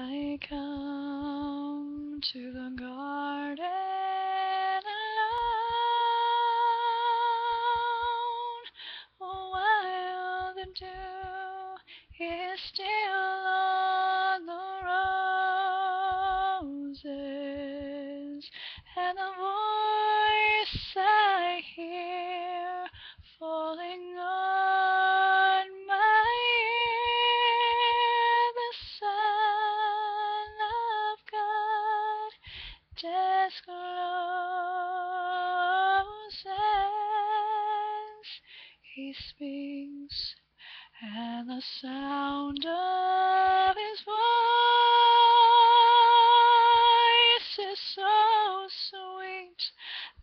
I come to the garden alone, while the dew is still on the roses, and the voice I hear falling on my ear, the Son of God discloses. He speaks, and the sound of his voice is so sweet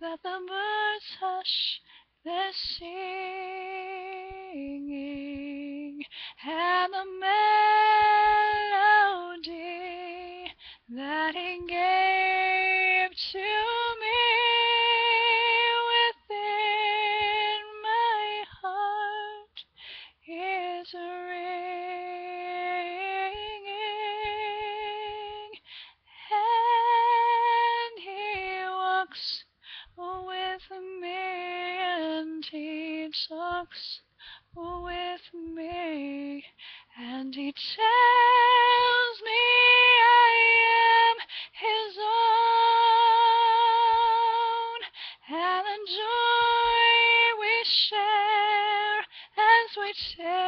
that the birds hush their singing, and the melody that he gave to me within my heart is ringing, and he walks with me, and he talks with me, and he tells me I am his own, and the joy we share as we take